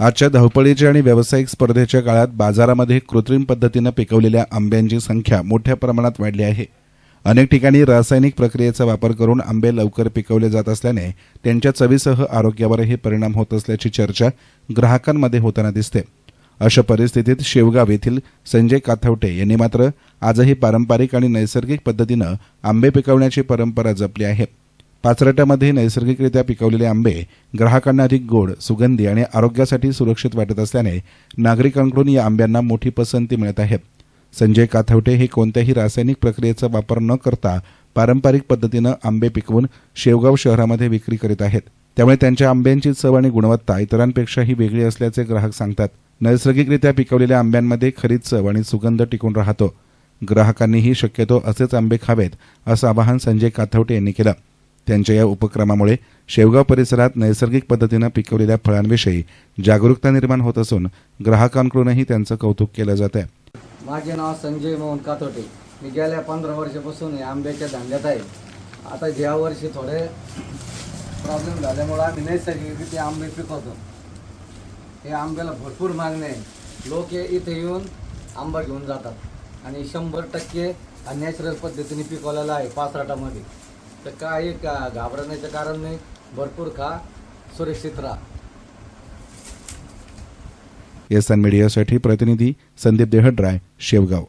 आजच्या धावपळीच्या आणि व्यावसायिक स्पर्धेच्या काळात बाजारामध्ये कृत्रिम पद्धतीनं पिकवलेल्या आंब्यांची संख्या मोठ्या प्रमाणात वाढली आहे। अनेक ठिकाणी रासायनिक प्रक्रियेचा वापर करून आंबे लवकर पिकवले जात असल्याने त्यांच्या चवीसह आरोग्यावरही परिणाम होत असल्याची चर्चा ग्राहकांमध्ये होताना दिसते। अशा परिस्थितीत शेवगाव येथील संजय काथवटे यांनी मात्र आजही पारंपरिक आणि नैसर्गिक पद्धतीनं आंबे पिकवण्याची परंपरा जपली आहे। पाचरट्यामध्ये नैसर्गिकरित्या पिकवलेले आंबे ग्राहकांना अधिक गोड, सुगंधी आणि आरोग्यासाठी सुरक्षित वाटत असल्याने नागरिकांकडून या आंब्यांना मोठी पसंती मिळत आहे। संजय काथवटे हे कोणत्याही रासायनिक प्रक्रियेचा वापर न करता पारंपरिक पद्धतीनं आंबे पिकवून शेवगाव शहरामध्ये विक्री करीत आहेत। त्यामुळे त्यांच्या आंब्यांची चव आणि गुणवत्ता इतरांपेक्षाही वेगळी असल्याचे ग्राहक सांगतात। नैसर्गिकरित्या पिकवलेल्या आंब्यांमध्ये खरी चव आणि सुगंध टिकून राहतो। ग्राहकांनीही शक्यतो असेच आंबे खावेत असं आवाहन संजय काथवटे यांनी केलं। त्यांच्या या उपक्रमामुळे शेवगाव परिसरात नैसर्गिक पद्धतीनं पिकवलेल्या फळांविषयी जागरूकता निर्माण होत असून ग्राहकांकडूनही त्यांचं कौतुक केलं जात आहे। माझे नाव संजय मोहन काथोटे। मी गेल्या 15 वर्षापासून आंब्याच्या धंद्यात आहे। आता ज्या वर्षी थोडे प्रॉब्लेम झाल्यामुळे आम्ही नैसर्गिकरित्या आंबे पिकवतो। हे आंब्याला भरपूर मागणी आहे। लोक इथे येऊन आंबा घेऊन जातात आणि 100% नॅचरल पद्धतीने पिकवलेला आहे पाचरटामध्ये। तर काही घाबरण्याचं कारण नाही, भरपूर खा, सुरक्षित राहा। एसएन मीडियासाठी प्रतिनिधी संदीप देहड्राय, शेवगाव।